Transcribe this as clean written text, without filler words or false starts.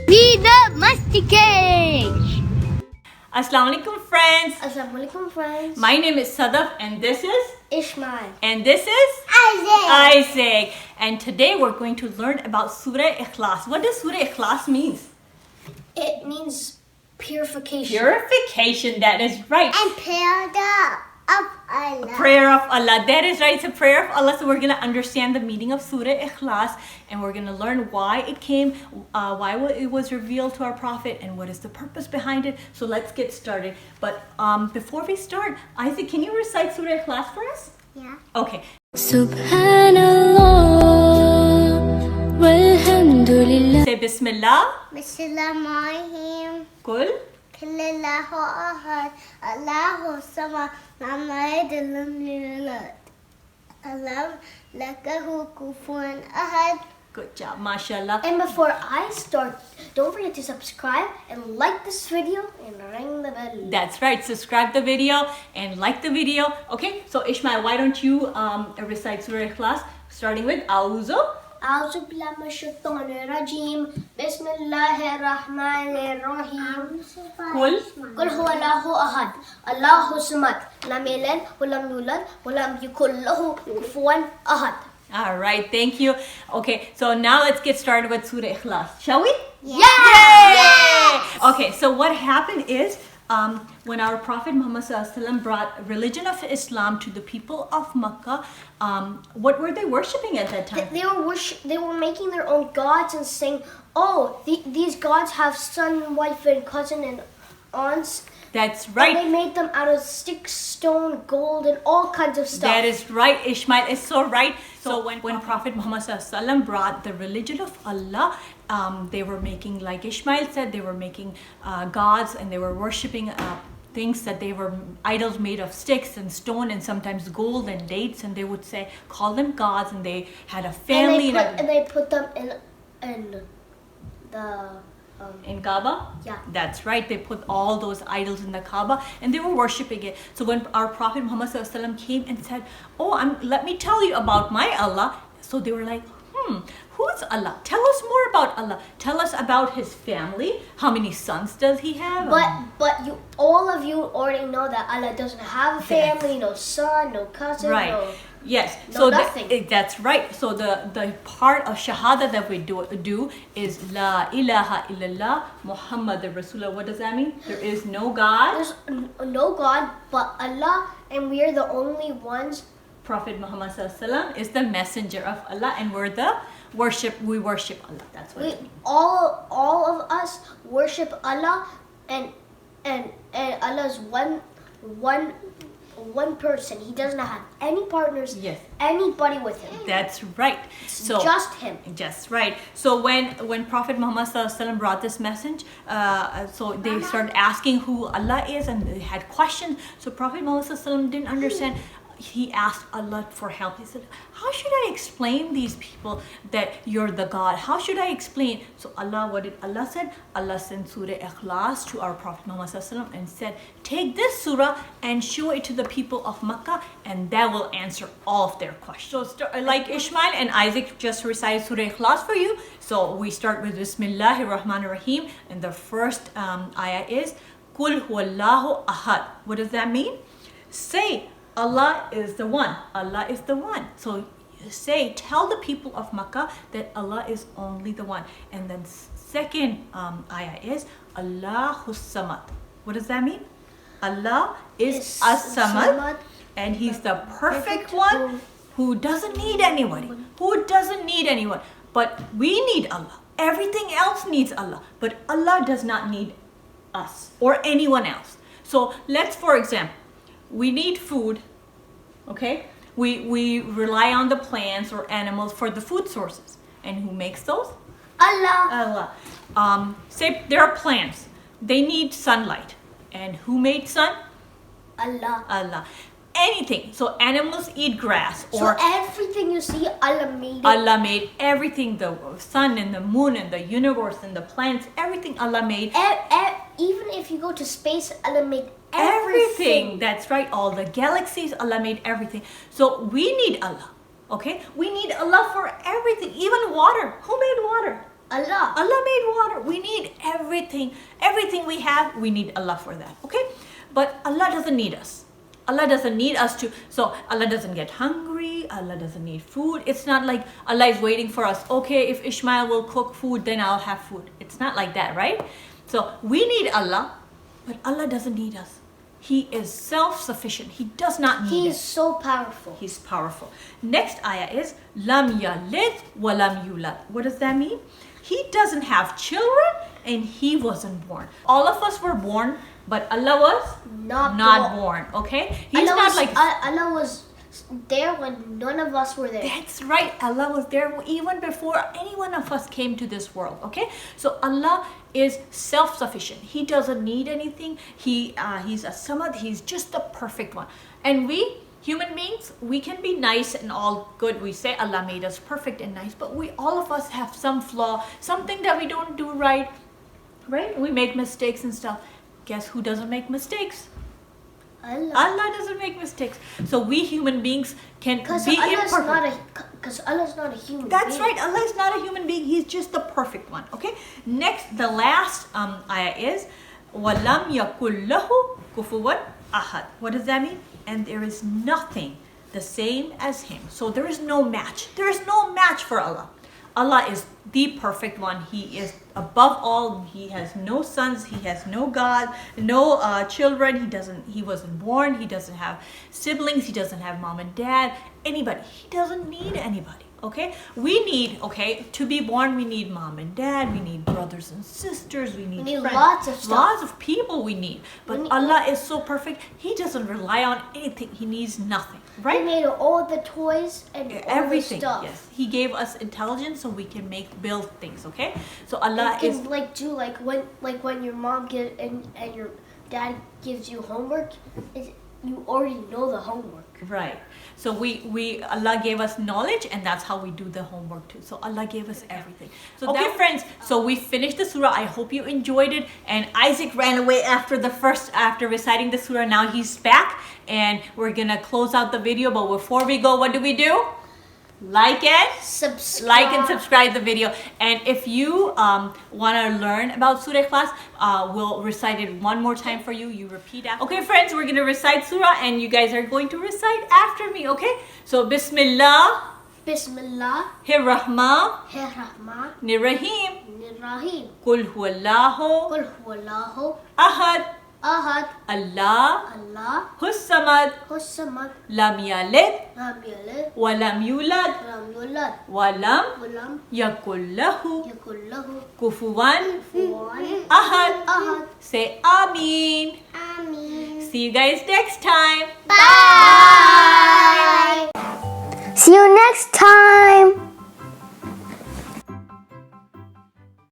Be the Masti kids. Assalamu alaikum friends. Assalamu alaikum friends. My name is Sadaf and this is Ishmael. and this is Isaac. And today we're going to learn about Surah Ikhlas. What does Surah Ikhlas mean? It means purification. Purification, that is right. And prayer of Allah. Prayer of Allah, that is right. It's a prayer of Allah. So we're going to understand the meaning of Surah Ikhlas and we're going to learn why it came, why it was revealed to our Prophet and what is the purpose behind it. So let's get started. But before we start, Isaac, can you recite Surah Ikhlas for us? Yeah. Okay. Subhanallah walhamdulillah. Say Bismillah. Bismillahirrahmanirrahim. Kul. Allahu ahad. Allahu samad. Lam yalid lam yulad. Lam lakahu kufuwan ahad. Good job, mashallah. And before I start, don't forget to subscribe and like this video and ring the bell. That's right. Subscribe the video and like the video. Okay, so Ishmael, why don't you recite Surah Ikhlas starting with Auzu. أعوذ بالله من الشيطان الرجيم بسم الله الرحمن الرحيم Kul. قل هو الله أحد الله الصمد لم يلد ولم يولد ولم يكن له كفوا أحد. All right, thank you. Okay, so now let's get started with Surah Ikhlas, shall we? Yeah. Yay! Okay, so what happened is when our Prophet Muhammad ﷺ brought religion of Islam to the people of Makkah, what were they worshipping at that time? They were making their own gods and saying, oh, these gods have son, wife, and cousin and aunts. That's right. And they made them out of sticks, stone, gold, and all kinds of stuff. That is right. Ishmael is so right. So when Prophet Muhammad ﷺ brought the religion of Allah, they were making, like Ishmael said, they were making gods and they were worshipping things that they were idols made of sticks and stone and sometimes gold and dates, and they would say, call them gods, and they had a family. And they put them in the... in Kaaba? Yeah. That's right. They put all those idols in the Kaaba and they were worshipping it. So when our Prophet Muhammad ﷺ came and said, oh, let me tell you about my Allah. So they were like, who's Allah? Tell us more about Allah. Tell us about his family. How many sons does he have? But all of you already know that Allah doesn't have a family, no son, no cousin, right. no... Yes, no, so nothing. That's right. So the part of Shahada that we do is La ilaha illallah Muhammadur Rasulullah. What does that mean? There is no God. There's no God but Allah, and we are the only ones. Prophet Muhammad ﷺ is the messenger of Allah, and we worship Allah. That's what it means. All of us worship Allah, and Allah's one person. He doesn't have any partners. Yes. Anybody with him. That's right. So just him. Just right. So when Prophet Muhammad ﷺ brought this message, so they started asking who Allah is, and they had questions. So Prophet Muhammad ﷺ didn't understand. He asked Allah for help. He said, how should I explain these people that you're the God? How should I explain? So what did Allah say? Allah sent Surah Ikhlas to our Prophet Muhammad ﷺ and said, take this surah and show it to the people of Makkah, and that will answer all of their questions. So like Ishmael and Isaac just recited Surah Ikhlas for you. So we start with Bismillahirrahmanirrahim, and the first ayah is Kul huwallahu ahad. What does that mean? Say, Allah is the one. Allah is the one. So tell the people of Makkah that Allah is only the one. And then second ayah is Allahu Samad. What does that mean? Allah is as-Samad, and he's the perfect one who doesn't need anybody. Who doesn't need anyone. But we need Allah. Everything else needs Allah. But Allah does not need us or anyone else. So let's, for example, we need food, okay? We rely on the plants or animals for the food sources. And who makes those? Allah. Say there are plants. They need sunlight. And who made sun? Allah. Allah. Anything. So animals eat grass. So everything you see, Allah made it. Allah made everything. The sun and the moon and the universe and the plants. Everything Allah made. Even if you go to space, Allah made everything. That's right. All the galaxies, Allah made everything. So we need Allah. Okay? We need Allah for everything. Even water. Who made water? Allah. Allah made water. We need everything. Everything we have, we need Allah for that. Okay? But Allah doesn't need us. Allah doesn't need us to, so Allah doesn't get hungry, Allah doesn't need food. It's not like Allah is waiting for us. Okay, if Ishmael will cook food, then I'll have food. It's not like that, right? So we need Allah, but Allah doesn't need us. He is self-sufficient. He does not need He is us. so powerful. He's powerful. Next ayah is Lam yalid wa lam yulad. What does that mean? He doesn't have children and he wasn't born. All of us were born, but Allah was not born. Okay? He's Allah not was, like Allah was there when none of us were there. That's right. Allah was there even before any one of us came to this world. Okay? So Allah is self-sufficient. He doesn't need anything. He's a samad. He's just the perfect one. And we human beings, we can be nice and all good. We say Allah made us perfect and nice, but all of us have some flaw, something that we don't do right. Right? We make mistakes and stuff. Guess who doesn't make mistakes? Allah. Allah doesn't make mistakes. So we human beings can be imperfect. Because Allah is not a human That's being. right. Allah is not a human being. He's just the perfect one. Okay. Next, the last ayah is وَلَمْ يَكُلْ لَهُ كُفُوًا أَحَدٌ. What does that mean? And there is nothing the same as him. So there is no match. There is no match for Allah. Allah is the perfect one. He is above all. He has no sons. He has no God, no children. He wasn't born. He doesn't have siblings. He doesn't have mom and dad. Anybody. He doesn't need anybody. Okay? We need, to be born, we need mom and dad. We need brothers and sisters. We need friends. Lots of stuff. Lots of people we need. But Allah is so perfect. He doesn't rely on anything. He needs nothing. Right? He made all the toys and Everything. all the stuff. Yes. He gave us intelligence so we can build things, okay? So Allah You is can do when your mom and your dad gives you homework, you already know the homework. right. So Allah gave us knowledge and that's how we do the homework too. So Allah gave us everything. So friends, so we finished the surah. I hope you enjoyed it. And Isaac ran away after reciting the surah. Now he's back and we're gonna close out the video. But before we go, what do? Like and subscribe the video. And if you want to learn about Surah Al Ikhlas, we'll recite it one more time for you. You repeat after. Okay, friends, we're going to recite Surah and you guys are going to recite after me, okay? So, Bismillah. Bismillah. Rahman. Rahman. Rahim. Rahim. Qul huwallahu. Qul huwallahu. Ahad. Ahad. Allah. Allah. Hussamad. Hussamad. Lam yalid. Lam yalid. Wa lam yulad. Lam yulad. Wa lam Walam. yakul lahu Yakullahu. kufuwan Kufuwan. ahad. Ahad. Say Ameen. Ameen. See you guys next time. Bye. See you next time.